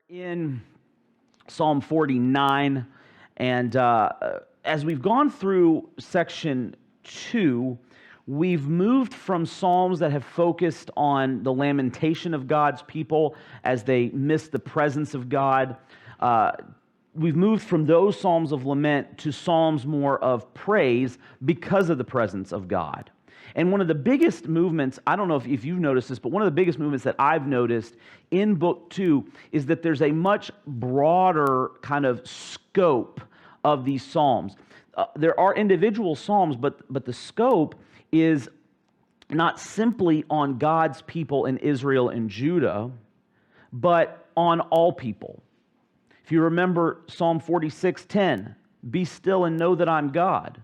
In Psalm 49, and as we've gone through section 2, we've moved from psalms that have focused on the lamentation of God's people as they miss the presence of God. We've moved from those psalms of lament to psalms more of praise because of the presence of God. And one of the biggest movements, I don't know if you've noticed this, but one of the biggest movements that I've noticed in Book 2 is that there's a much broader kind of scope of these psalms. There are individual psalms, but the scope is not simply on God's people in Israel and Judah, but on all people. If you remember Psalm 46:10, "Be still and know that I'm God.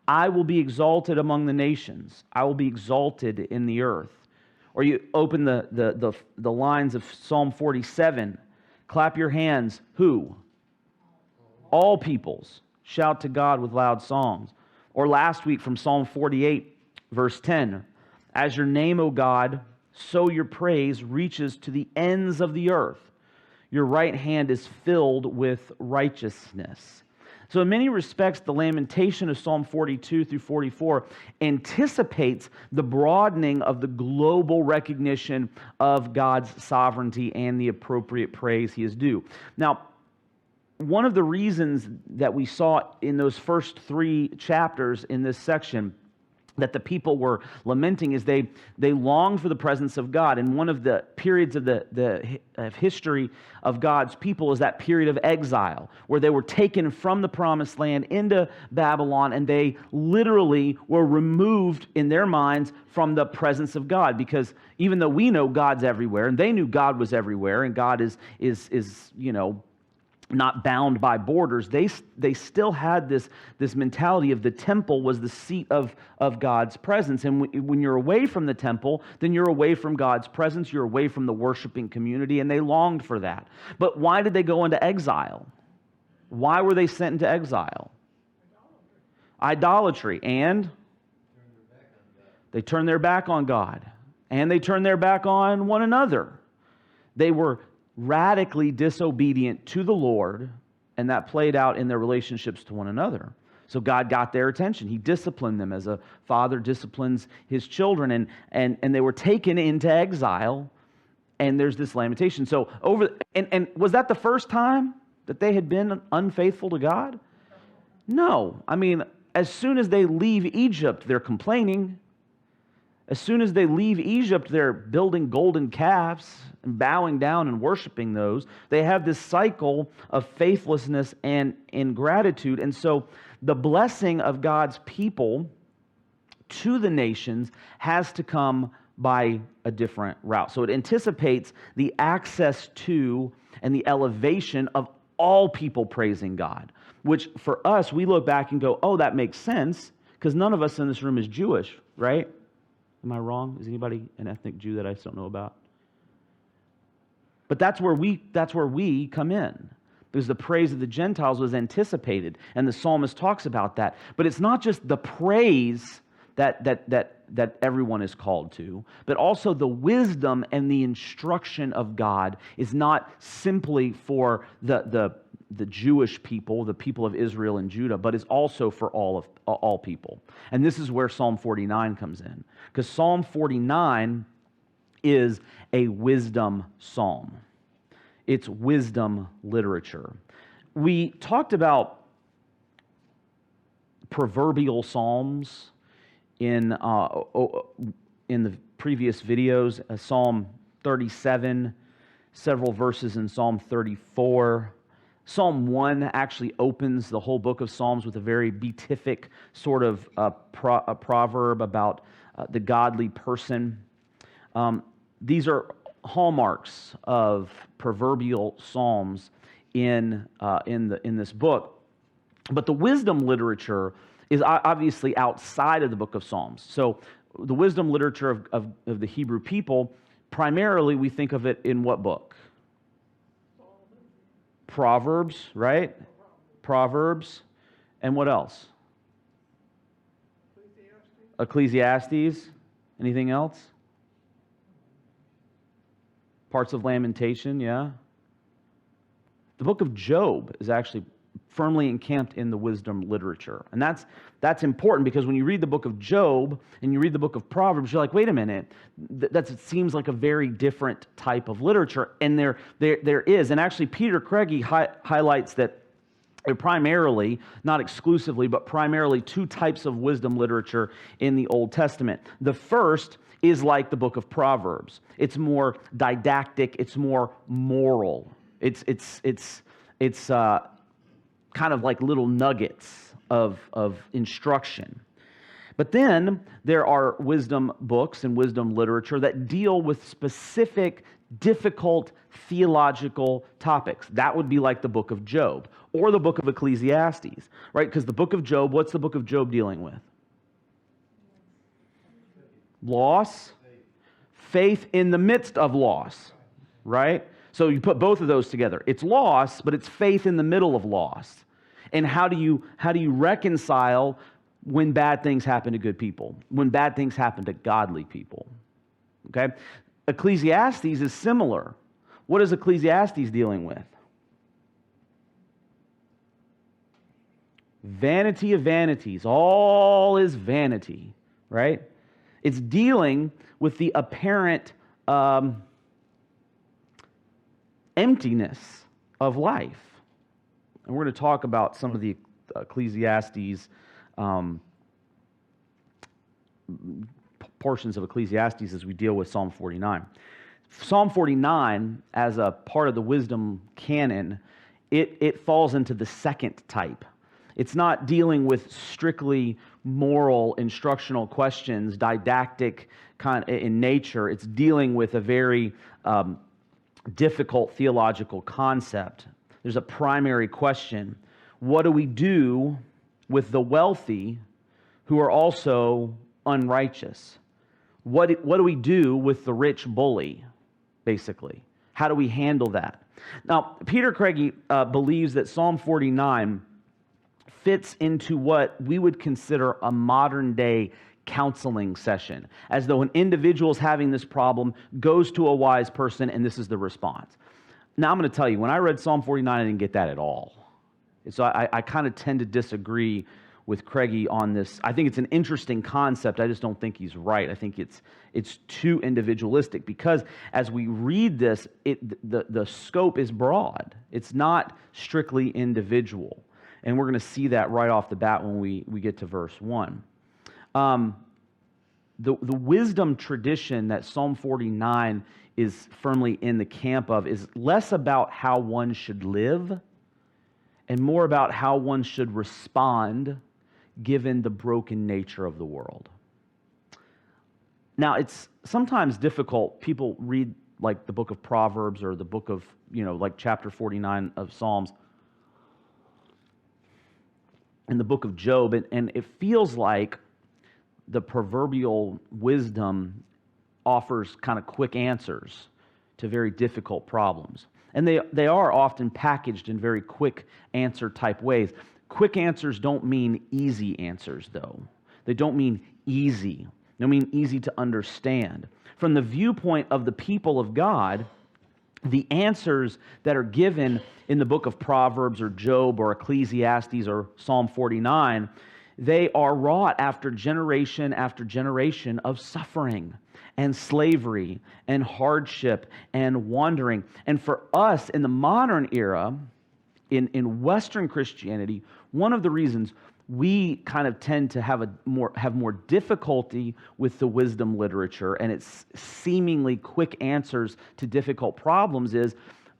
I will be exalted among the nations. I will be exalted in the earth." Or you open the lines of Psalm 47. "Clap your hands." Who? All peoples. "Shout to God with loud songs." Or last week from Psalm 48, verse 10. "As your name, O God, so your praise reaches to the ends of the earth. Your right hand is filled with righteousness." So in many respects, the lamentation of Psalm 42 through 44 anticipates the broadening of the global recognition of God's sovereignty and the appropriate praise He is due. Now, one of the reasons that we saw in those first 3 chapters in this section that the people were lamenting is they longed for the presence of God. And one of the periods of the history of God's people is that period of exile, where they were taken from the promised land into Babylon, and they literally were removed in their minds from the presence of God. Because even though we know God's everywhere, and they knew God was everywhere, and God is not bound by borders, they still had this mentality of the temple was the seat of God's presence. And when you're away from the temple, then you're away from God's presence, you're away from the worshiping community, and they longed for that. But why did they go into exile? Why were they sent into exile? Idolatry. And they turned their back on God. And they turned their back on one another. They were radically disobedient to the Lord, and that played out in their relationships to one another. So God got their attention. He disciplined them as a father disciplines his children, and they were taken into exile, and there's this lamentation. So and was that the first time that they had been unfaithful to God? No. I mean, as soon as they leave Egypt, they're complaining. As soon as they leave Egypt, they're building golden calves and bowing down and worshiping those. They have this cycle of faithlessness and ingratitude. And so the blessing of God's people to the nations has to come by a different route. So it anticipates the access to and the elevation of all people praising God, which for us, we look back and go, oh, that makes sense, because none of us in this room is Jewish, right? Am I wrong? Is anybody an ethnic Jew that I just don't know about? But that's where we come in, because the praise of the Gentiles was anticipated, and the psalmist talks about that. But it's not just the praise that everyone is called to, but also the wisdom and the instruction of God is not simply for the Jewish people, the people of Israel and Judah, but is also for all people. And this is where Psalm 49 comes in, because Psalm 49 is a wisdom psalm. It's wisdom literature. We talked about proverbial psalms in the previous videos. Psalm 37, several verses in Psalm 34. Psalm 1 actually opens the whole book of Psalms with a very beatific sort of a proverb about the godly person. These are hallmarks of proverbial psalms in this book. But the wisdom literature is obviously outside of the book of Psalms. So the wisdom literature of the Hebrew people, primarily we think of it in what book? Proverbs, right? Proverbs. And what else? Ecclesiastes. Anything else? Parts of Lamentation, yeah. The book of Job is actually firmly encamped in the wisdom literature. And that's important because when you read the book of Job and you read the book of Proverbs, you're like, wait a minute, it seems like a very different type of literature. And there is. And actually, Peter Craigie highlights that there are primarily, not exclusively, but primarily two types of wisdom literature in the Old Testament. The first is like the book of Proverbs. It's more didactic, it's more moral. It's kind of like little nuggets of instruction. But then there are wisdom books and wisdom literature that deal with specific, difficult theological topics. That would be like the book of Job or the book of Ecclesiastes, right? Because the book of Job, what's the book of Job dealing with? Loss, faith in the midst of loss, right? So you put both of those together. It's loss, but it's faith in the middle of loss. And how do you reconcile when bad things happen to good people, when bad things happen to godly people? Okay? Ecclesiastes is similar. What is Ecclesiastes dealing with? Vanity of vanities. All is vanity, right? It's dealing with the apparent emptiness of life. And we're going to talk about some of the Ecclesiastes, portions of Ecclesiastes as we deal with Psalm 49. Psalm 49, as a part of the wisdom canon, it falls into the second type. It's not dealing with strictly moral, instructional questions, didactic kind in nature. It's dealing with a very difficult theological concept. There's a primary question. What do we do with the wealthy who are also unrighteous? What do we do with the rich bully, basically? How do we handle that? Now, Peter Craigie believes that Psalm 49 fits into what we would consider a modern-day counseling session, as though an individual is having this problem, goes to a wise person, and this is the response. Now, I'm going to tell you, when I read Psalm 49, I didn't get that at all. So I kind of tend to disagree with Craigie on this. I think it's an interesting concept. I just don't think he's right. I think it's too individualistic because as we read this, the scope is broad. It's not strictly individual. And we're going to see that right off the bat when we get to verse 1. The wisdom tradition that Psalm 49 is firmly in the camp of is less about how one should live and more about how one should respond given the broken nature of the world. Now, it's sometimes difficult. People read like the book of Proverbs or the book of, like chapter 49 of Psalms and the book of Job, and it feels like the proverbial wisdom offers kind of quick answers to very difficult problems. And they are often packaged in very quick answer type ways. Quick answers don't mean easy answers, though. They don't mean easy. They mean easy to understand. From the viewpoint of the people of God, the answers that are given in the book of Proverbs or Job or Ecclesiastes or Psalm 49, they are wrought after generation of suffering and slavery and hardship and wandering. And for us in the modern era, in Western Christianity, one of the reasons we kind of tend to have more difficulty with the wisdom literature and its seemingly quick answers to difficult problems is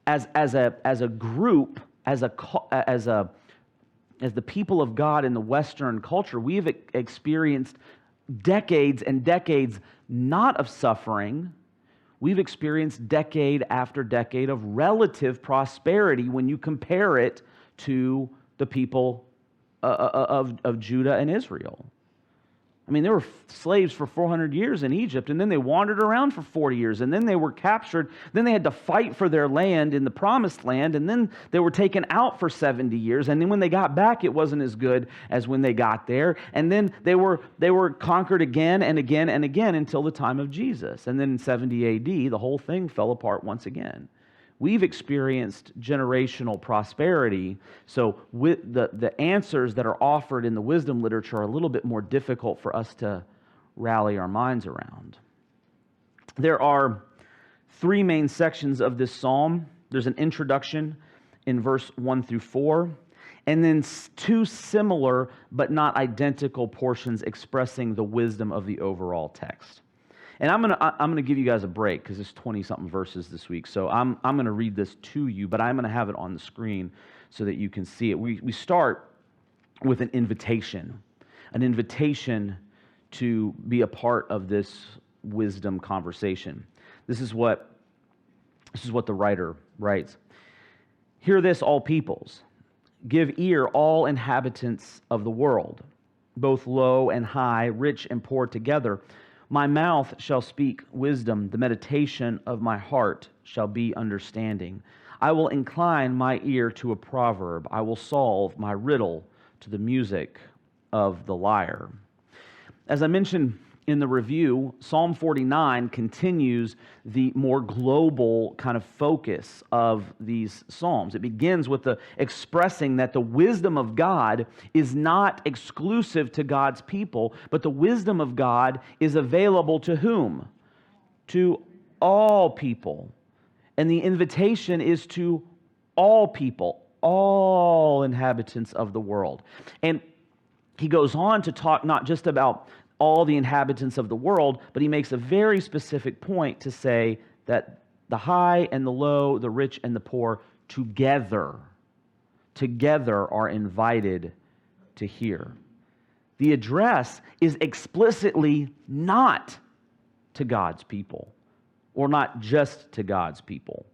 as a group, as the people of God in the Western culture, we have experienced decades and decades not of suffering. We've experienced decade after decade of relative prosperity when you compare it to the people of Judah and Israel. I mean, they were slaves for 400 years in Egypt, and then they wandered around for 40 years, and then they were captured. Then they had to fight for their land in the promised land, and then they were taken out for 70 years, and then when they got back, it wasn't as good as when they got there, and then they were conquered again and again and again until the time of Jesus. And then in 70 AD, the whole thing fell apart once again we've experienced generational prosperity, so with the answers that are offered in the wisdom literature are a little bit more difficult for us to rally our minds around. There are three main sections of this psalm. There's an introduction in verse 1 through 4, and then two similar but not identical portions expressing the wisdom of the overall text. And I'm gonna give you guys a break because it's 20-something verses this week. So I'm gonna read this to you, but I'm gonna have it on the screen so that you can see it. We start with an invitation to be a part of this wisdom conversation. This is what the writer writes. Hear this, all peoples. Give ear, all inhabitants of the world, both low and high, rich and poor together. My mouth shall speak wisdom, the meditation of my heart shall be understanding. I will incline my ear to a proverb. I will solve my riddle to the music of the lyre. As I mentioned in the review, Psalm 49 continues the more global kind of focus of these psalms. It begins with the expressing that the wisdom of God is not exclusive to God's people, but the wisdom of God is available to whom? To all people. And the invitation is to all people, all inhabitants of the world. And he goes on to talk not just about all the inhabitants of the world, but he makes a very specific point to say that the high and the low, the rich and the poor, together are invited to hear. The address is explicitly not to God's people, or not just to God's people.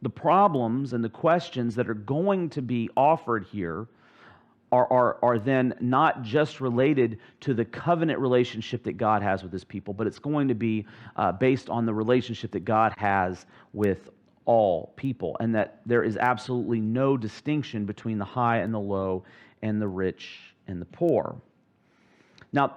The problems and the questions that are going to be offered here are then not just related to the covenant relationship that God has with his people, but it's going to be based on the relationship that God has with all people, and that there is absolutely no distinction between the high and the low, and the rich and the poor. Now,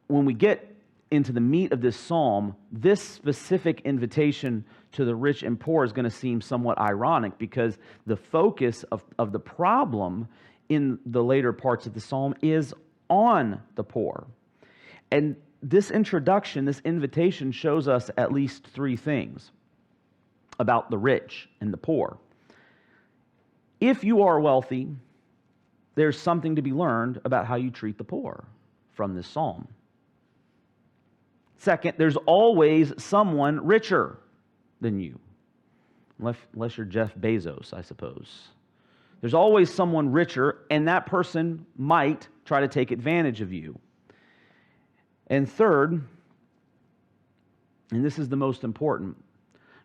when we get into the meat of this psalm, this specific invitation to the rich and poor is going to seem somewhat ironic, because the focus of the problem in the later parts of the psalm is on the poor. And this introduction, this invitation, shows us at least three things about the rich and the poor. If you are wealthy, there's something to be learned about how you treat the poor from this psalm. Second, there's always someone richer than you, unless you're Jeff Bezos, I suppose. There's always someone richer, and that person might try to take advantage of you. And third, and this is the most important,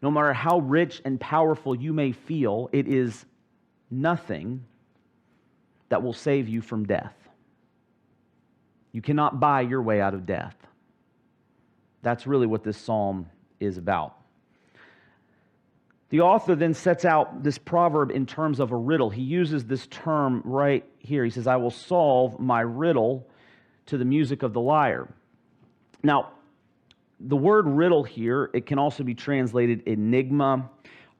no matter how rich and powerful you may feel, it is nothing that will save you from death. You cannot buy your way out of death. That's really what this psalm is about. The author then sets out this proverb in terms of a riddle. He uses this term right here. He says, I will solve my riddle to the music of the lyre. Now, the word riddle here, it can also be translated enigma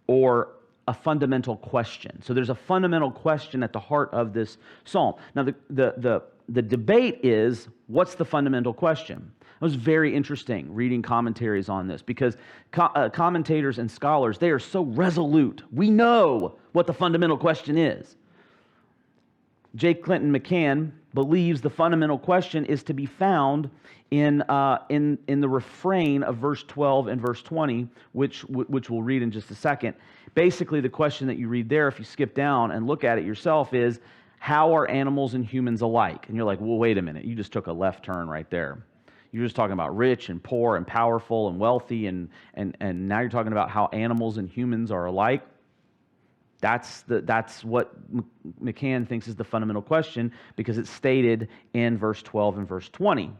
or a fundamental question. So there's a fundamental question at the heart of this psalm. Now, the debate is, what's the fundamental question? It was very interesting reading commentaries on this, because commentators and scholars, they are so resolute. We know what the fundamental question is. J. Clinton McCann believes the fundamental question is to be found in the refrain of verse 12 and verse 20, which we'll read in just a second. Basically, the question that you read there, if you skip down and look at it yourself, is, how are animals and humans alike? And you're like, well, wait a minute, you just took a left turn right there. You're just talking about rich and poor and powerful and wealthy, and now you're talking about how animals and humans are alike. That's what McCann thinks is the fundamental question, because it's stated in verse 12 and verse 20.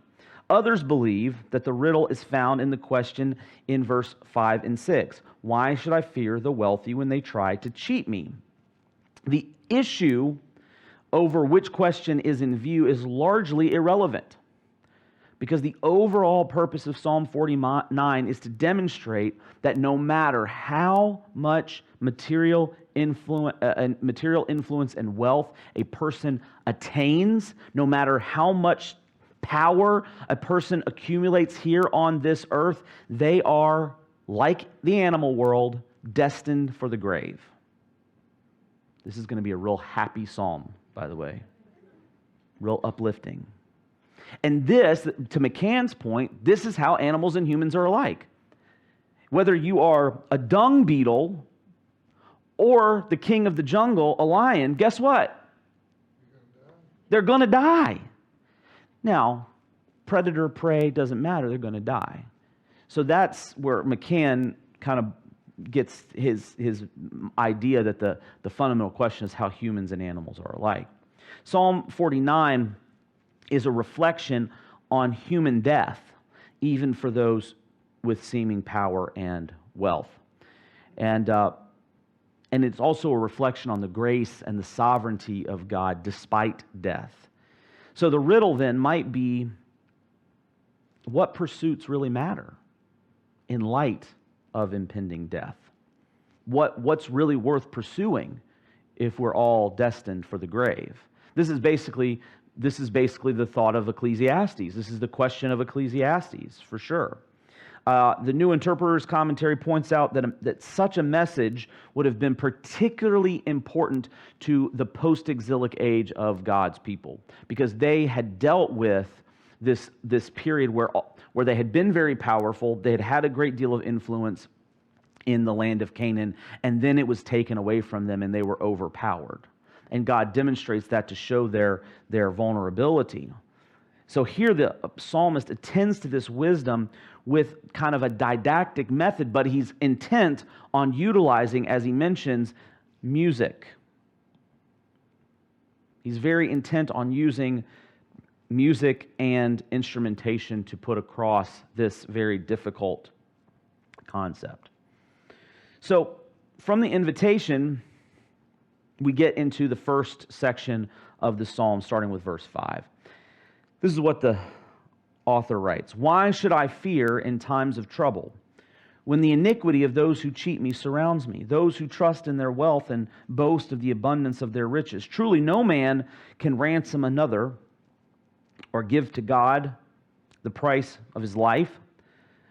Others believe that the riddle is found in the question in verse 5 and 6. Why should I fear the wealthy when they try to cheat me? The issue over which question is in view is largely irrelevant, Because the overall purpose of Psalm 49 is to demonstrate that no matter how much material influence and wealth a person attains, no matter how much power a person accumulates here on this earth, they are, like the animal world, destined for the grave. This is going to be a real happy psalm, by the way. Real uplifting. And this, to McCann's point, this is how animals and humans are alike. Whether you are a dung beetle or the king of the jungle, a lion, guess what? They're going to die. Now, predator, prey, doesn't matter. They're going to die. So that's where McCann kind of gets his idea that the fundamental question is how humans and animals are alike. Psalm 49 is a reflection on human death, even for those with seeming power and wealth. And it's also a reflection on the grace and the sovereignty of God despite death. So the riddle then might be, what pursuits really matter in light of impending death? What's really worth pursuing if we're all destined for the grave? This is basically the thought of Ecclesiastes. This is the question of Ecclesiastes, for sure. The New Interpreter's Commentary points out that such a message would have been particularly important to the post-exilic age of God's people, because they had dealt with this period where they had been very powerful, they had had a great deal of influence in the land of Canaan, and then it was taken away from them and they were overpowered. And God demonstrates that to show their vulnerability. So here the psalmist attends to this wisdom with kind of a didactic method, but he's intent on utilizing, as he mentions, music. He's very intent on using music and instrumentation to put across this very difficult concept. So from the invitation, we get into the first section of the psalm, starting with verse 5. This is what the author writes. Why should I fear in times of trouble, when the iniquity of those who cheat me surrounds me, those who trust in their wealth and boast of the abundance of their riches? Truly no man can ransom another or give to God the price of his life,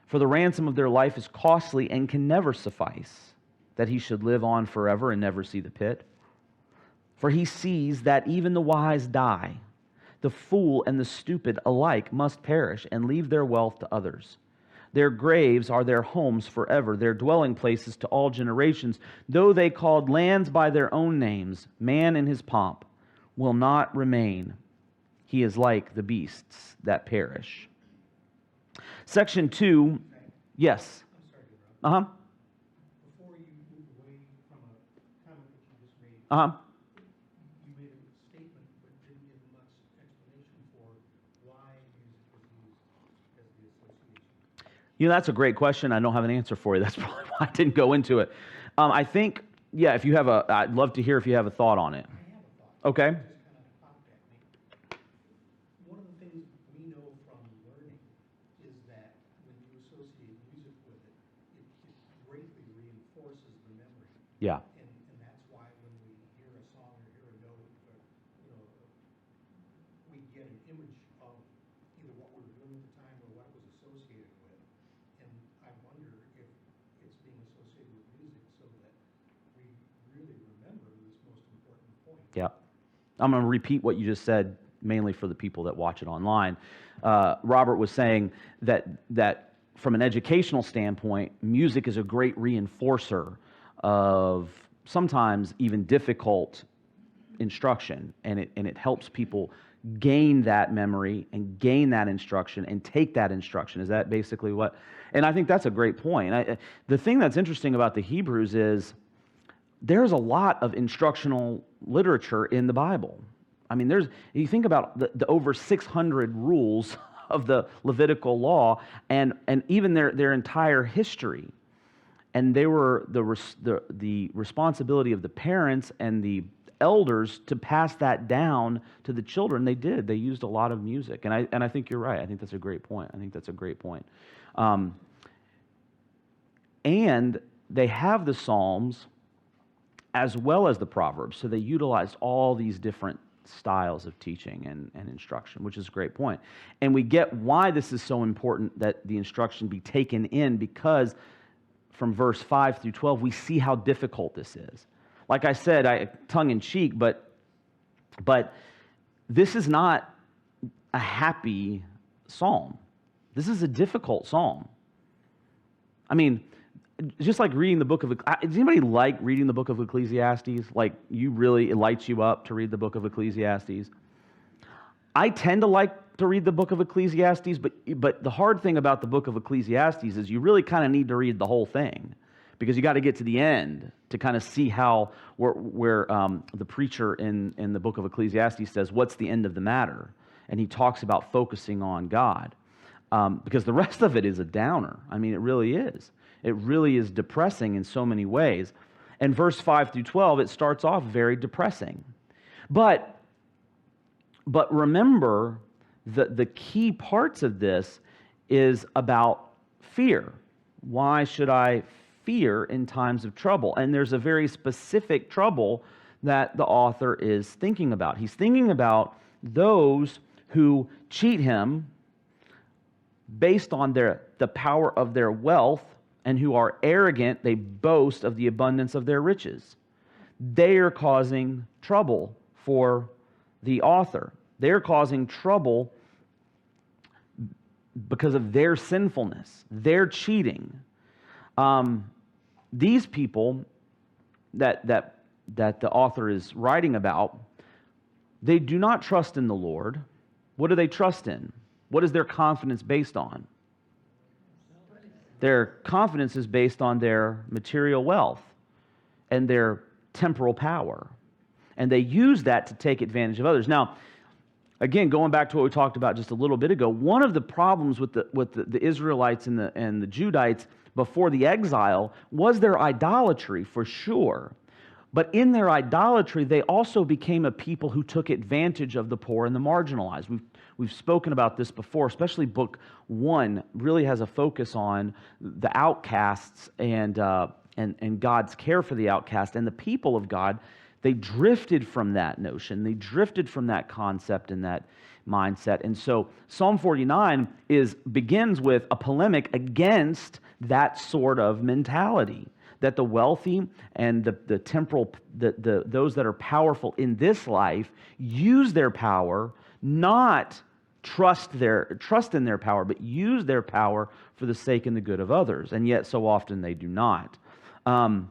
for the ransom of their life is costly and can never suffice, that he should live on forever and never see the pit. For he sees that even the wise die. The fool and the stupid alike must perish and leave their wealth to others. Their graves are their homes forever, their dwelling places to all generations. Though they called lands by their own names, man in his pomp will not remain. He is like the beasts that perish. Section 2, yes. I'm sorry to interrupt. Before you move away from a comment that you just made, you made a statement but didn't give much explanation for why music was used as the association. You know, that's a great question. I don't have an answer for you. That's probably why I didn't go into it. I think, yeah, if you have I'd love to hear if you have a thought on it. I have a thought. Okay. It just kind of popped at me. One of the things we know from learning is that when you associate music with it, it greatly reinforces the memory. Yeah. And that's why when we hear a song or hear a note, or, we get an image of either what we were doing at the time or what it was associated with. And I wonder if it's being associated with music so that we really remember this most important point. Yeah. I'm going to repeat what you just said, mainly for the people that watch it online. Robert was saying that from an educational standpoint, music is a great reinforcer of sometimes even difficult instruction, and it helps people gain that memory and gain that instruction and take that instruction. Is that basically what? And I think that's a great point. The thing that's interesting about the Hebrews is there's a lot of instructional literature in the Bible. I mean, you think about the over 600 rules of the Levitical law and even their entire history. And they were the responsibility of the parents and the elders to pass that down to the children, they did. They used a lot of music. And I think you're right. I think that's a great point. And they have the Psalms as well as the Proverbs. So they utilized all these different styles of teaching and instruction, which is a great point. And we get why this is so important that the instruction be taken in, because from verse 5 through 12, we see how difficult this is. Like I said, tongue-in-cheek, but this is not a happy psalm. This is a difficult psalm. I mean, just like reading the book of... Does anybody like reading the book of Ecclesiastes? Like, it lights you up to read the book of Ecclesiastes? I tend to like to read the book of Ecclesiastes, but the hard thing about the book of Ecclesiastes is you really kind of need to read the whole thing, because you got to get to the end to kind of see where the preacher in the book of Ecclesiastes says, what's the end of the matter? And he talks about focusing on God, because the rest of it is a downer. I mean, it really is. It really is depressing in so many ways. And verse 5 through 12, it starts off very depressing. But remember, the key parts of this is about fear. Why should I fear in times of trouble? And there's a very specific trouble that the author is thinking about. He's thinking about those who cheat him based on the power of their wealth, and who are arrogant. They boast of the abundance of their riches. They are causing trouble for the author. They're causing trouble because of their sinfulness. They're cheating. These people that the author is writing about, they do not trust in the Lord. What do they trust in? What is their confidence based on? Their confidence is based on their material wealth and their temporal power. And they use that to take advantage of others. Now, again, going back to what we talked about just a little bit ago, one of the problems with the Israelites and the Judites before the exile was their idolatry, for sure. But in their idolatry, they also became a people who took advantage of the poor and the marginalized. We've spoken about this before, especially book 1 really has a focus on the outcasts and God's care for the outcast. And the people of God, they drifted from that notion. They drifted from that concept and that mindset. And so Psalm 49 begins with a polemic against that sort of mentality, that the wealthy and the temporal, those that are powerful in this life use their power, not trust in their power, but use their power for the sake and the good of others. And yet so often they do not. The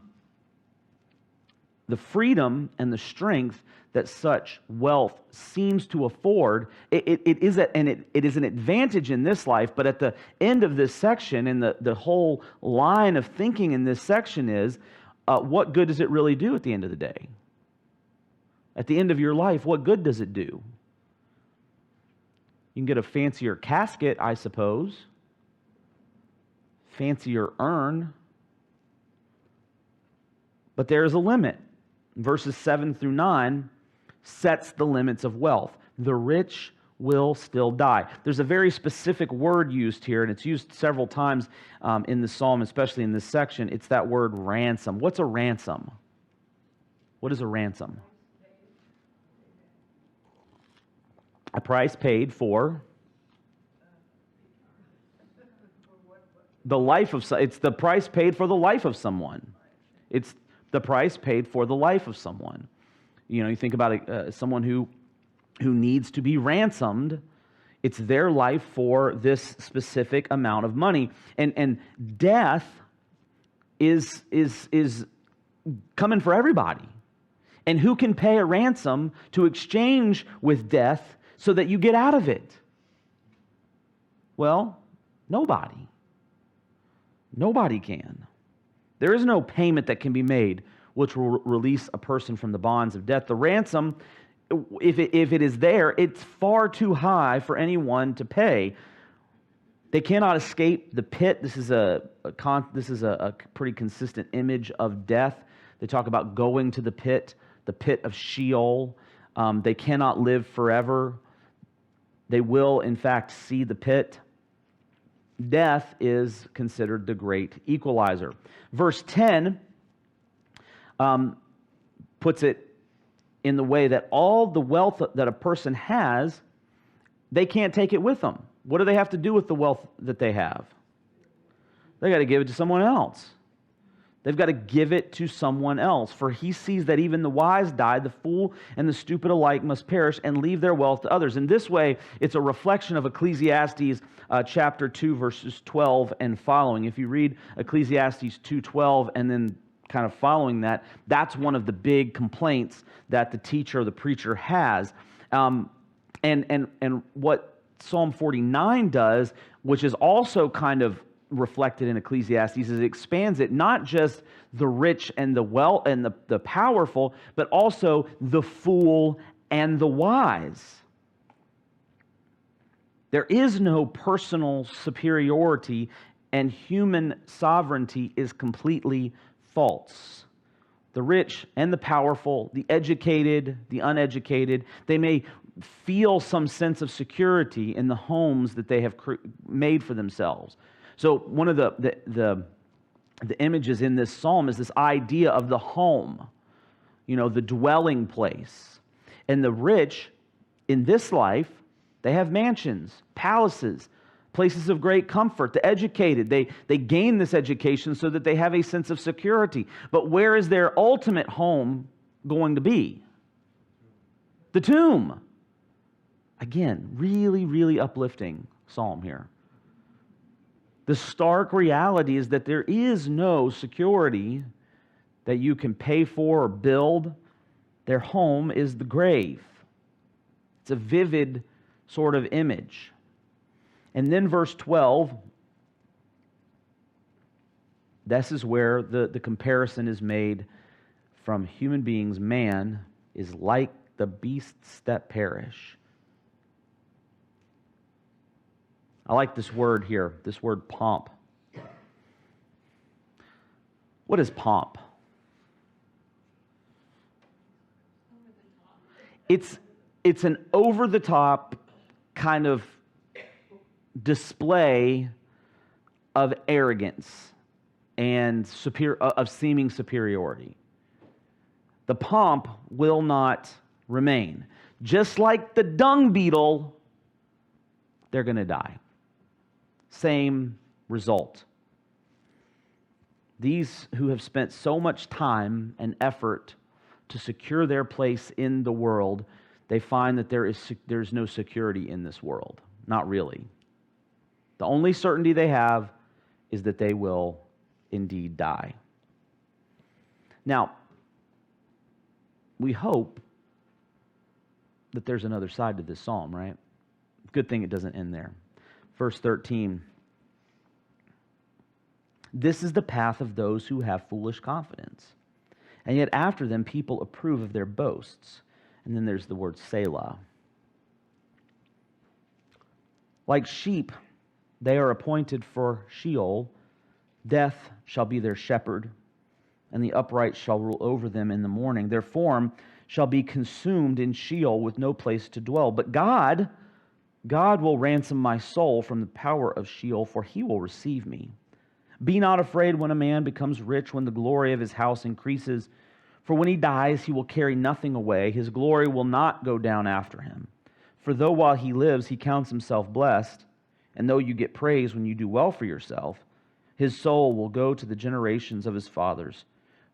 freedom and the strength that such wealth seems to afford, it is an advantage in this life, but at the end of this section, and the whole line of thinking in this section is, what good does it really do at the end of the day? At the end of your life, what good does it do? You can get a fancier casket, I suppose, fancier urn, but there is a limit. Verses 7 through 9 sets the limits of wealth. The rich will still die. There's a very specific word used here, and it's used several times in the psalm, especially in this section. It's that word ransom. What's a ransom? What is a ransom? A price paid for the life of... It's the price paid for the life of someone. It's the price paid for the life of someone. You know, you think about someone who needs to be ransomed. It's their life for this specific amount of money. And death is coming for everybody. And who can pay a ransom to exchange with death so that you get out of it? Well, nobody. Nobody can. There is no payment that can be made which will release a person from the bonds of death. The ransom, if it is there, it's far too high for anyone to pay. They cannot escape the pit. This is a pretty consistent image of death. They talk about going to the pit the pit of Sheol. They cannot live forever. They will, in fact, see the pit. Death is considered the great equalizer. Verse 10 puts it in the way that all the wealth that a person has, they can't take it with them. What do they have to do with the wealth that they have? They got to give it to someone else. They've got to give it to someone else. For he sees that even the wise die, the fool and the stupid alike must perish and leave their wealth to others. In this way, it's a reflection of Ecclesiastes chapter 2, verses 12 and following. If you read Ecclesiastes 2:12 and then kind of following that, that's one of the big complaints that the teacher or the preacher has. And what Psalm 49 does, which is also kind of reflected in Ecclesiastes, is it expands it, not just the rich and the well and the powerful, but also the fool and the wise. There is no personal superiority, and human sovereignty is completely false. The rich and the powerful, the educated, the uneducated, they may feel some sense of security in the homes that they have made for themselves. So one of the images in this psalm is this idea of the home, the dwelling place. And the rich in this life, they have mansions, palaces, places of great comfort. The educated, they gain this education so that they have a sense of security. But where is their ultimate home going to be? The tomb. Again, really, really uplifting psalm here. The stark reality is that there is no security that you can pay for or build. Their home is the grave. It's a vivid sort of image. And then verse 12, this is where the comparison is made from human beings. Man is like the beasts that perish. I like this word here, this word pomp. What is pomp? It's an over-the-top kind of display of arrogance and of seeming superiority. The pomp will not remain. Just like the dung beetle, they're going to die. Same result. These who have spent so much time and effort to secure their place in the world, they find that there's no security in this world. Not really. The only certainty they have is that they will indeed die. Now, we hope that there's another side to this psalm, right? Good thing it doesn't end there. Verse 13. This is the path of those who have foolish confidence. And yet after them people approve of their boasts. And then there's the word Selah. Like sheep, they are appointed for Sheol. Death shall be their shepherd, and the upright shall rule over them in the morning. Their form shall be consumed in Sheol with no place to dwell. But God will ransom my soul from the power of Sheol, for he will receive me. Be not afraid when a man becomes rich, when the glory of his house increases. For when he dies, he will carry nothing away. His glory will not go down after him. For though while he lives, he counts himself blessed, and though you get praise when you do well for yourself, his soul will go to the generations of his fathers,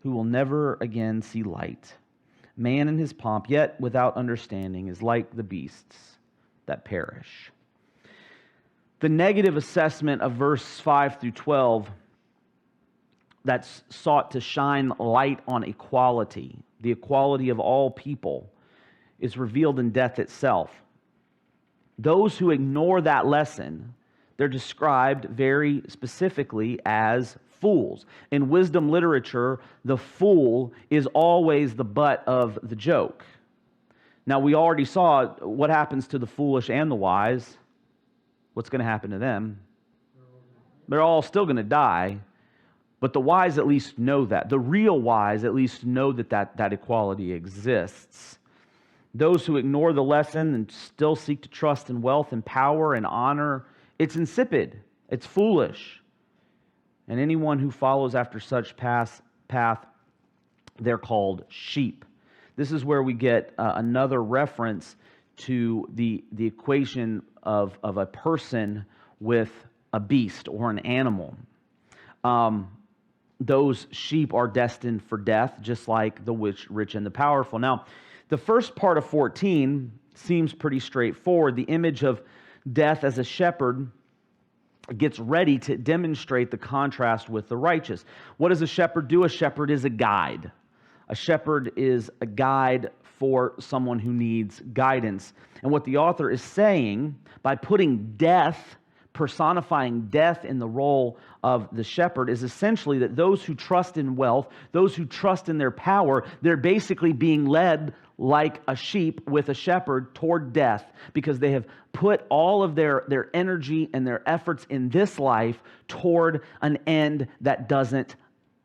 who will never again see light. Man in his pomp, yet without understanding, is like the beasts that perish. The negative assessment of verse 5 through 12 that's sought to shine light on equality, the equality of all people, is revealed in death itself. Those who ignore that lesson, they're described very specifically as fools. In wisdom literature, the fool is always the butt of the joke. Now, we already saw what happens to the foolish and the wise. What's going to happen to them? They're all still going to die. But the wise at least know that. The real wise at least know that equality exists. Those who ignore the lesson and still seek to trust in wealth and power and honor, it's insipid. It's foolish. And anyone who follows after such path, they're called sheep. This is where we get another reference to the equation of a person with a beast or an animal. Those sheep are destined for death, just like the rich and the powerful. Now, the first part of 14 seems pretty straightforward. The image of death as a shepherd gets ready to demonstrate the contrast with the righteous. What does a shepherd do? A shepherd is a guide. A shepherd is a guide for someone who needs guidance. And what the author is saying, by putting death, personifying death in the role of the shepherd, is essentially that those who trust in wealth, those who trust in their power, they're basically being led like a sheep with a shepherd toward death, because they have put all of their energy and their efforts in this life toward an end that doesn't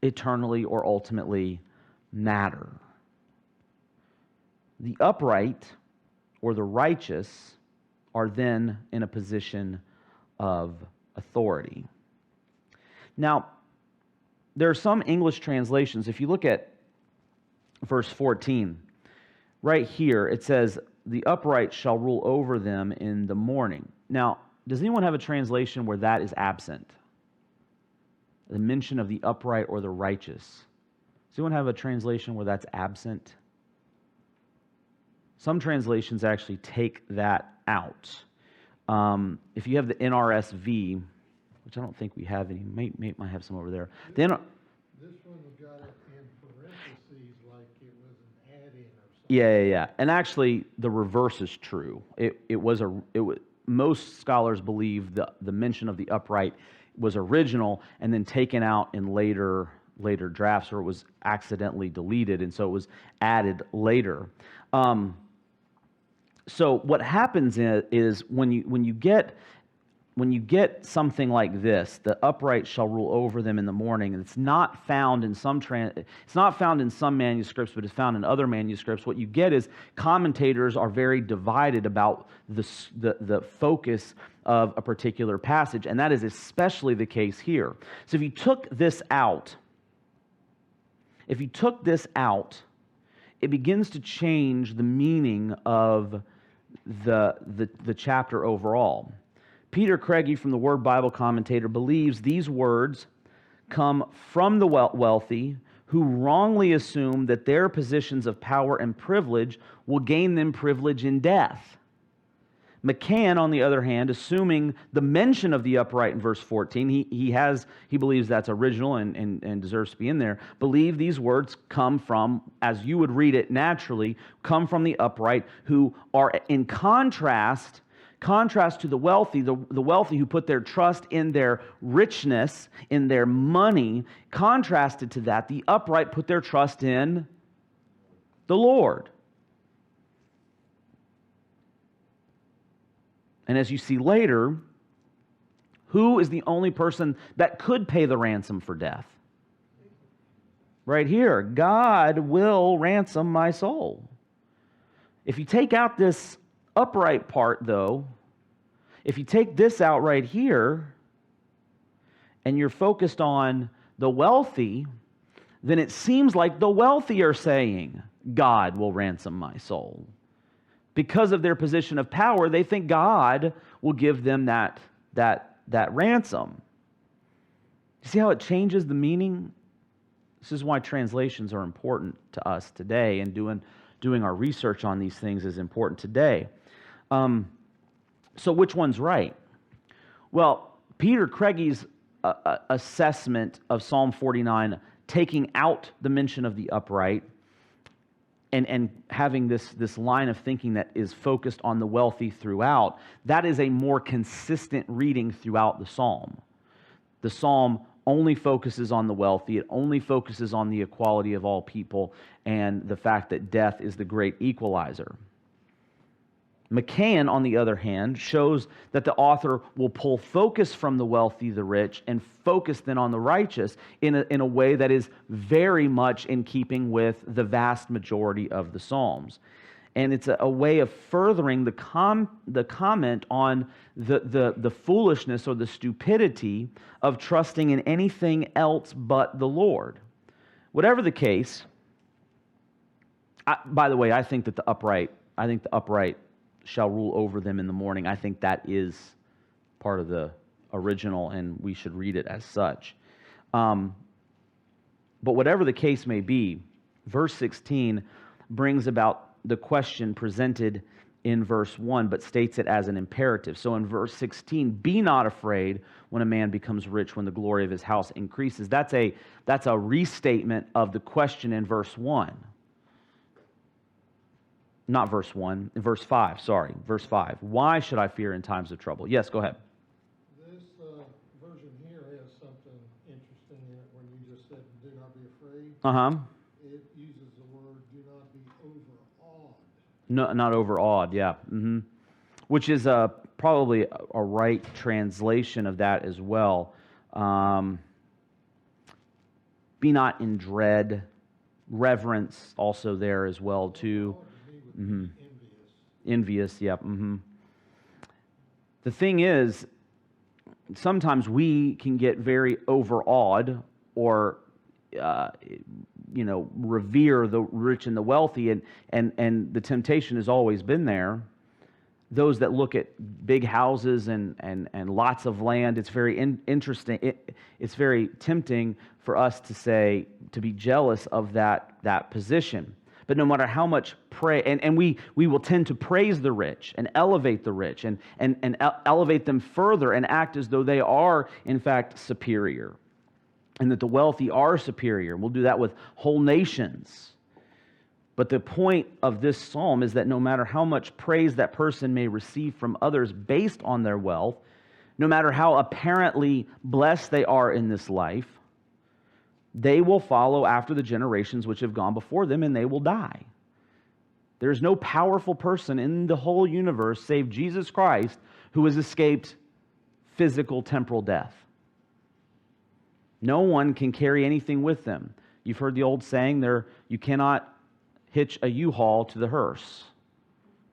eternally or ultimately matter. The upright or the righteous are then in a position of authority. Now, there are some English translations. If you look at verse 14, right here, it says, "The upright shall rule over them in the morning." Now, does anyone have a translation where that is absent? The mention of the upright or the righteous. Does anyone have a translation where that's absent? Some translations actually take that out. If you have the NRSV, which I don't think we have any, might have some over there. This one got it in parentheses like it was an add-in or something. Yeah. And actually, the reverse is true. Most scholars believe the mention of the upright was original and then taken out in later drafts, or it was accidentally deleted, and so it was added later. So what happens is when you get something like this, the upright shall rule over them in the morning, and it's not found in some manuscripts, but it's found in other manuscripts. What you get is commentators are very divided about the focus of a particular passage, and that is especially the case here. So if you took this out, it begins to change the meaning of the chapter overall. Peter Craigie from the Word Bible Commentator believes these words come from the wealthy who wrongly assume that their positions of power and privilege will gain them privilege in death. McCann, on the other hand, assuming the mention of the upright in verse 14, he believes that's original and deserves to be in there, believe these words come from, as you would read it naturally, come from the upright, who are in contrast to the wealthy who put their trust in their richness, in their money. Contrasted to that, the upright put their trust in the Lord. And as you see later, who is the only person that could pay the ransom for death? Right here, God will ransom my soul. If you take out this upright part, though, if you take this out right here, and you're focused on the wealthy, then it seems like the wealthy are saying, God will ransom my soul. Because of their position of power, they think God will give them that ransom. You see how it changes the meaning? This is why translations are important to us today, and doing our research on these things is important today. So which one's right? Well, Peter Craigie's assessment of Psalm 49, taking out the mention of the upright, and having this line of thinking that is focused on the wealthy throughout, that is a more consistent reading throughout the psalm. The psalm only focuses on the wealthy. It only focuses on the equality of all people and the fact that death is the great equalizer. McCann, on the other hand, shows that the author will pull focus from the wealthy, the rich, and focus then on the righteous in a way that is very much in keeping with the vast majority of the Psalms. And it's a way of furthering the comment on the foolishness or the stupidity of trusting in anything else but the Lord. Whatever the case, by the way, I think the upright shall rule over them in the morning. I think that is part of the original, and we should read it as such. But whatever the case may be, verse 16 brings about the question presented in verse 1, but states it as an imperative. So in verse 16, be not afraid when a man becomes rich, when the glory of his house increases. That's a restatement of the question in verse 1. Not verse 1, verse 5, sorry, verse 5. Why should I fear in times of trouble? Yes, go ahead. This version here has something interesting in it when you just said, do not be afraid. Uh-huh. It uses the word, do not be overawed. No, not overawed, yeah. Mm-hmm. Which is probably a right translation of that as well. Be not in dread. Reverence also there as well, too. Mm-hmm. Envious, yep. Mm-hmm. The thing is, sometimes we can get very overawed or, revere the rich and the wealthy, and the temptation has always been there. Those that look at big houses and lots of land, it's very interesting. It's very tempting for us to be jealous of that position. But no matter how much and we will tend to praise the rich and elevate the rich and elevate them further and act as though they are, in fact, superior, and that the wealthy are superior. We'll do that with whole nations. But the point of this psalm is that no matter how much praise that person may receive from others based on their wealth, no matter how apparently blessed they are in this life, they will follow after the generations which have gone before them, and they will die. There's no powerful person in the whole universe save Jesus Christ who has escaped physical temporal death. No one can carry anything with them. You've heard the old saying, you cannot hitch a U-Haul to the hearse.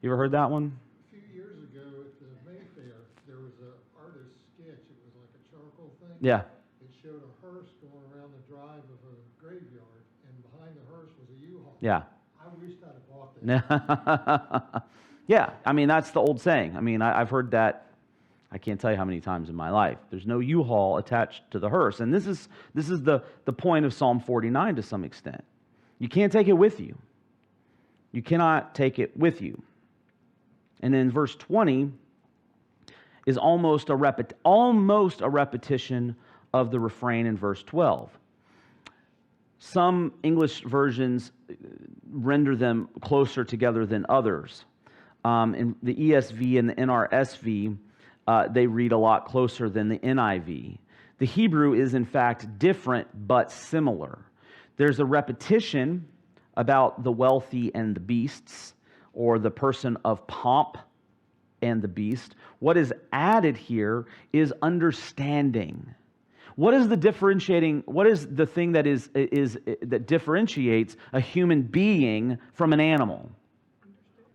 You ever heard that one? A few years ago at the Mayfair, there was an artist's sketch. It was like a charcoal thing. Yeah. It showed a hearse going around the drive of a graveyard, and behind the hearse was a U-Haul. Yeah. I wished I'd have bought that. Yeah, I mean, that's the old saying. I mean, I've heard that, I can't tell you how many times in my life. There's no U-Haul attached to the hearse. And this is the point of Psalm 49 to some extent. You can't take it with you. You cannot take it with you. And then verse 20 is almost a repetition of the refrain in verse 12. Some English versions render them closer together than others. In the ESV and the NRSV, they read a lot closer than the NIV. The Hebrew is, in fact, different but similar. There's a repetition about the wealthy and the beasts, or the person of pomp and the beast. What is added here is understanding. What is the thing that differentiates a human being from an animal?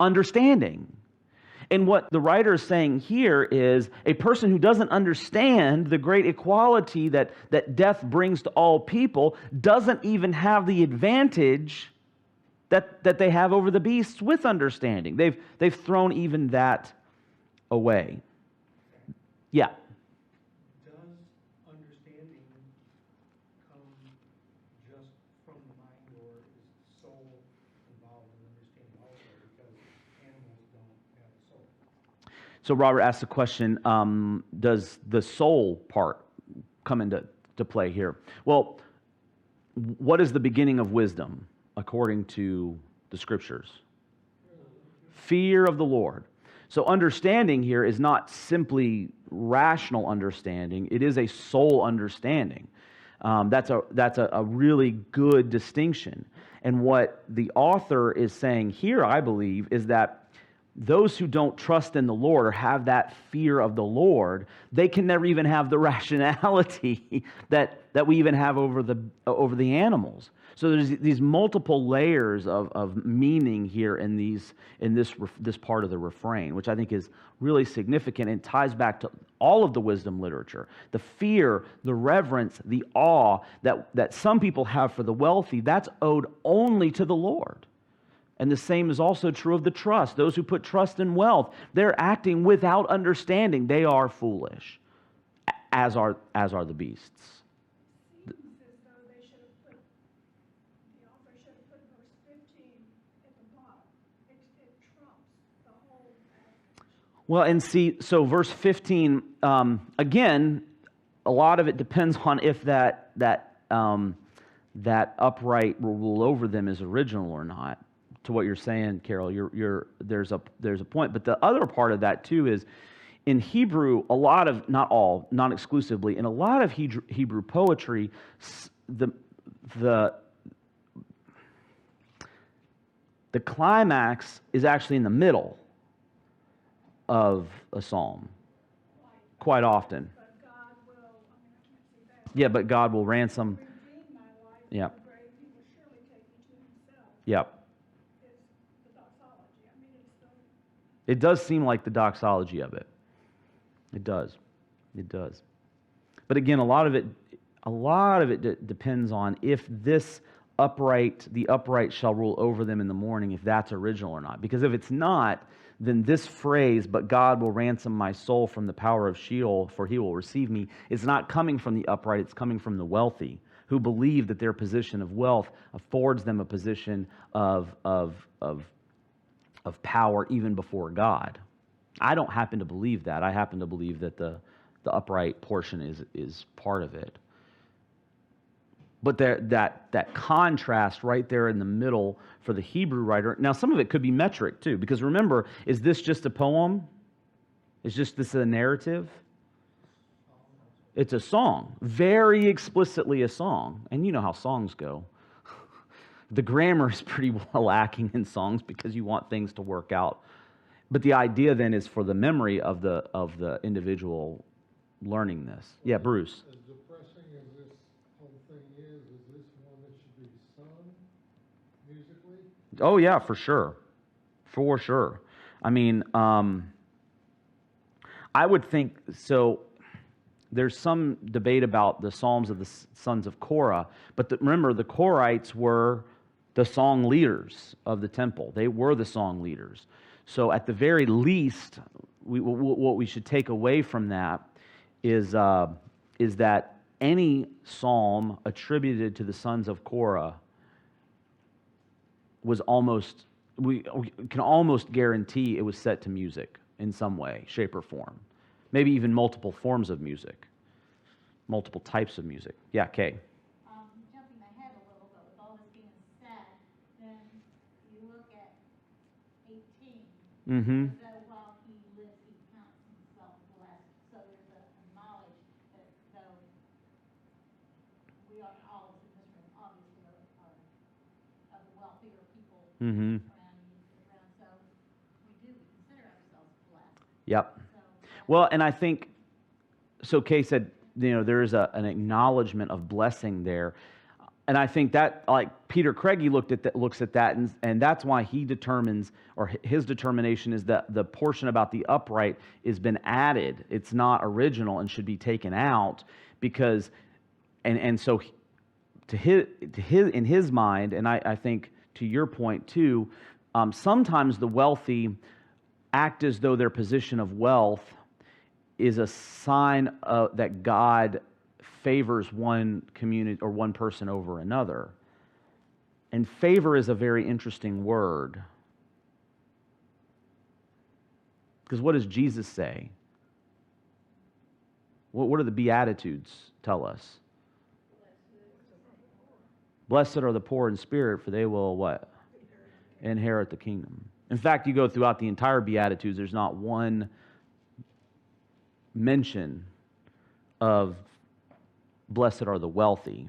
Understanding. And what the writer is saying here is a person who doesn't understand the great equality that death brings to all people doesn't even have the advantage that they have over the beasts with understanding. They've thrown even that away. Yeah. Does understanding come just from the mind, or is the soul involved in understanding also, because animals don't have a soul? So Robert asked the question, does the soul part come into play here? Well, what is the beginning of wisdom according to the Scriptures? Fear of the Lord. So understanding here is not simply rational understanding. It is a soul understanding. That's a really good distinction. And what the author is saying here, I believe, is that those who don't trust in the Lord or have that fear of the Lord, they can never even have the rationality that we even have over the animals. So there's these multiple layers of meaning here in this part of the refrain, which I think is really significant and ties back to all of the wisdom literature. The fear, the reverence, the awe that some people have for the wealthy, that's owed only to the Lord. And the same is also true of the trust. Those who put trust in wealth, they're acting without understanding. They are foolish, as are the beasts. Seems as though they should have put, the author should have put verse 15 at the bottom. It trumps the whole passage. Well, and see, so verse 15, again, a lot of it depends on if that upright will rule over them is original or not. To what you're saying, Carol, there's a point, but the other part of that too is in Hebrew, a lot of, not all, not exclusively, in a lot of Hebrew poetry, the climax is actually in the middle of a psalm, quite often. But God will, I can't say that. Yeah, but God will ransom. Redeem my life Yeah. from the grave. He will surely take me to himself. Yep. It's the doxology. I mean, it's the It does seem like the doxology of it. It does. It does. But again, a lot of it depends on if the upright shall rule over them in the morning, if that's original or not. Because if it's not, then this phrase, but God will ransom my soul from the power of Sheol, for he will receive me, is not coming from the upright, it's coming from the wealthy, who believe that their position of wealth affords them a position of power even before God. I don't happen to believe that. I happen to believe that the upright portion is part of it. But that contrast right there in the middle for the Hebrew writer. Now, some of it could be metric too, because remember, is this just a poem? Is this a narrative? It's a song, very explicitly a song. And you know how songs go. The grammar is pretty well lacking in songs because you want things to work out. But the idea then is for the memory of the individual learning this. Yeah, Bruce. As depressing as this whole thing is this one that should be sung musically? Oh yeah, for sure. For sure. I mean, I would think so. There's some debate about the Psalms of the sons of Korah, but remember, the Korahites were the song leaders of the temple. They were the song leaders. So at the very least, what we should take away from that is that any psalm attributed to the sons of Korah was almost, we can almost guarantee it was set to music in some way, shape, or form. Maybe even multiple forms of music, multiple types of music. Yeah, Kay. Jumping ahead a little bit with all this being said, then you look at 18. Mm-hmm. Though while he lives, he counts himself blessed. So there's a knowledge that though we are all in this room, obviously, are of the wealthier people Mm-hmm. around, so we consider ourselves blessed. Yep. So, Well, and I think, so Kay said, there is an acknowledgement of blessing there. And I think that, like Peter Craigie looks at that, and that's why he determines, or his determination is that the portion about the upright has been added. It's not original and should be taken out because, and so in his mind, and I think to your point too, sometimes the wealthy act as though their position of wealth is a sign that God favors one community or one person over another. And favor is a very interesting word. Because what does Jesus say? What do the Beatitudes tell us? Blessed are the poor in spirit, for they will what? Inherit the kingdom. In fact, you go throughout the entire Beatitudes, there's not one mention of blessed are the wealthy.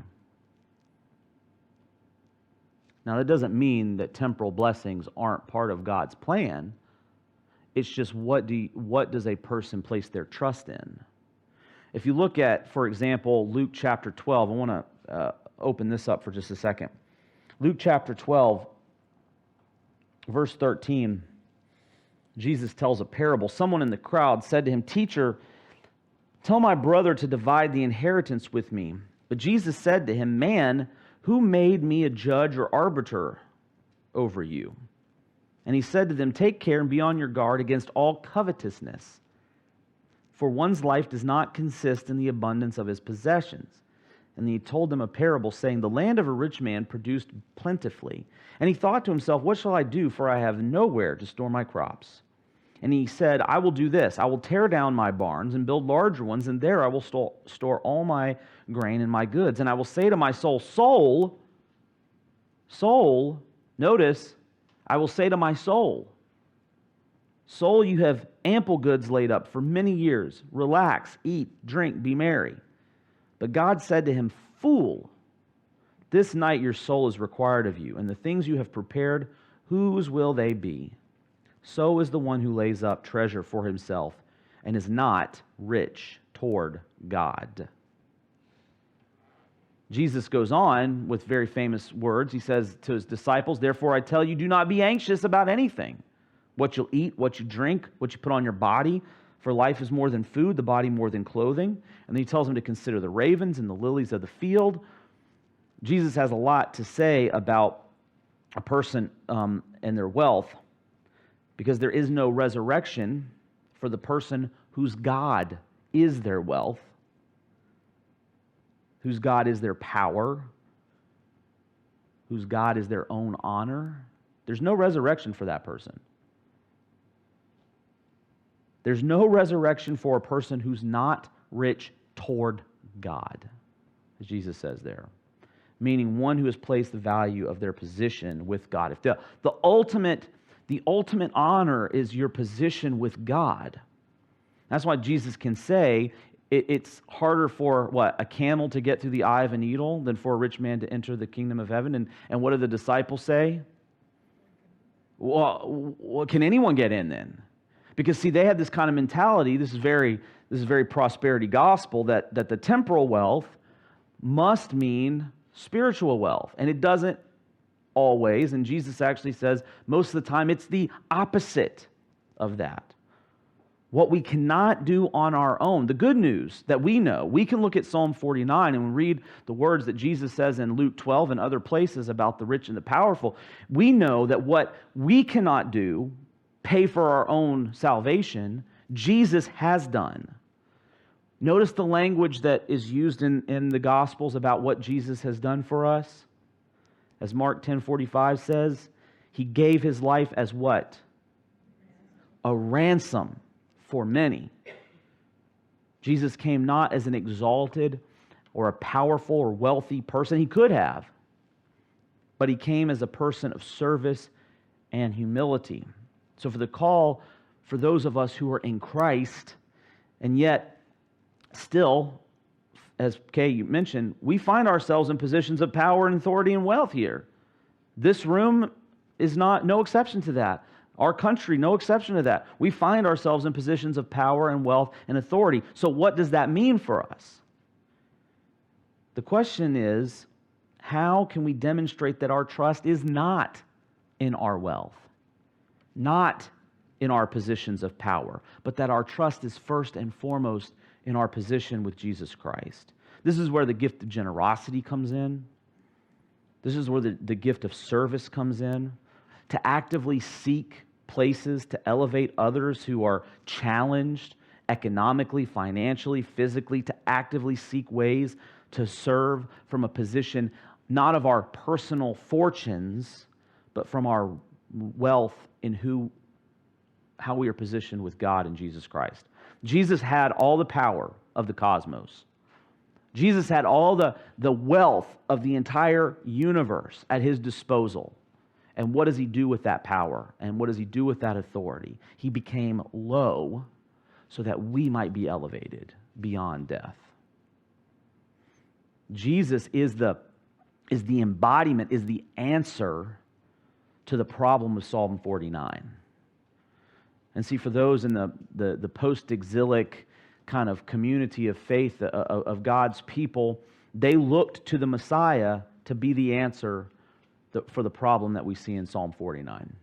Now, that doesn't mean that temporal blessings aren't part of God's plan. It's just what does a person place their trust in? If you look at, for example, Luke chapter 12, I want to open this up for just a second. Luke chapter 12, verse 13, Jesus tells a parable. Someone in the crowd said to him, "Teacher, tell my brother to divide the inheritance with me." But Jesus said to him, "Man, who made me a judge or arbiter over you?" And he said to them, "Take care and be on your guard against all covetousness. For one's life does not consist in the abundance of his possessions." And he told them a parable, saying, "The land of a rich man produced plentifully. And he thought to himself, 'What shall I do? For I have nowhere to store my crops.' And he said, 'I will do this. I will tear down my barns and build larger ones, and there I will store all my grain and my goods. And I will say to my soul, soul, notice, I will say to my soul, soul, you have ample goods laid up for many years. Relax, eat, drink, be merry.' But God said to him, 'Fool, this night your soul is required of you, and the things you have prepared, whose will they be? So is the one who lays up treasure for himself and is not rich toward God.'" Jesus goes on with very famous words. He says to his disciples, "Therefore I tell you, do not be anxious about anything. What you'll eat, what you drink, what you put on your body. For life is more than food, the body more than clothing." And then he tells them to consider the ravens and the lilies of the field. Jesus has a lot to say about a person and their wealth, because there is no resurrection for the person whose God is their wealth, whose God is their power, whose God is their own honor. There's no resurrection for that person. There's no resurrection for a person who's not rich toward God, as Jesus says there. Meaning one who has placed the value of their position with God. If the ultimate honor is your position with God. That's why Jesus can say it's harder for a camel to get through the eye of a needle than for a rich man to enter the kingdom of heaven. And what do the disciples say? Well, can anyone get in then? Because see, they had this kind of mentality. This is very prosperity gospel, that the temporal wealth must mean spiritual wealth, and it doesn't always. And Jesus actually says most of the time it's the opposite of that. What we cannot do on our own. The good news that we know, we can look at Psalm 49 and read the words that Jesus says in Luke 12 and other places about the rich and the powerful. We know that what we cannot do, pay for our own salvation, Jesus has done. Notice the language that is used in the Gospels about what Jesus has done for us. As Mark 10:45 says, he gave his life as what? A ransom for many. Jesus came not as an exalted or a powerful or wealthy person. He could have, but he came as a person of service and humility. So for the call for those of us who are in Christ, and yet still, as Kay you mentioned, we find ourselves in positions of power and authority and wealth here. This room is no exception to that. Our country, no exception to that. We find ourselves in positions of power and wealth and authority. So what does that mean for us? The question is, how can we demonstrate that our trust is not in our wealth, not in our positions of power, but that our trust is first and foremost in our position with Jesus Christ? This is where the gift of generosity comes in. This is where the gift of service comes in. To actively seek places to elevate others who are challenged economically, financially, physically, to actively seek ways to serve from a position not of our personal fortunes, but from our wealth in how we are positioned with God in Jesus Christ. Jesus had all the power of the cosmos. Jesus had all the wealth of the entire universe at his disposal. And what does he do with that power? And what does he do with that authority? He became low so that we might be elevated beyond death. Jesus is the embodiment, is the answer to the problem of Psalm 49. And see, for those in the post-exilic kind of community of faith of God's people, they looked to the Messiah to be the answer for the problem that we see in Psalm 49.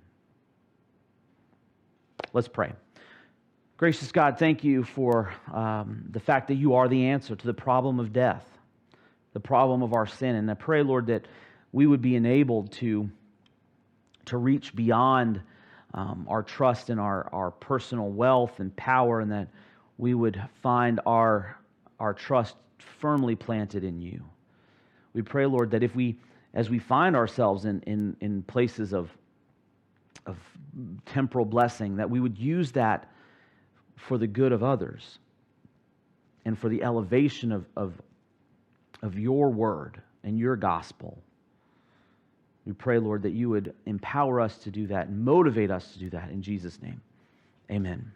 Let's pray. Gracious God, thank you for the fact that you are the answer to the problem of death, the problem of our sin. And I pray, Lord, that we would be enabled to reach beyond our trust in our personal wealth and power, and that we would find our trust firmly planted in you. We pray, Lord, that as we find ourselves in places of temporal blessing, that we would use that for the good of others and for the elevation of your word and your gospel. We pray, Lord, that you would empower us to do that and motivate us to do that. In Jesus' name, amen.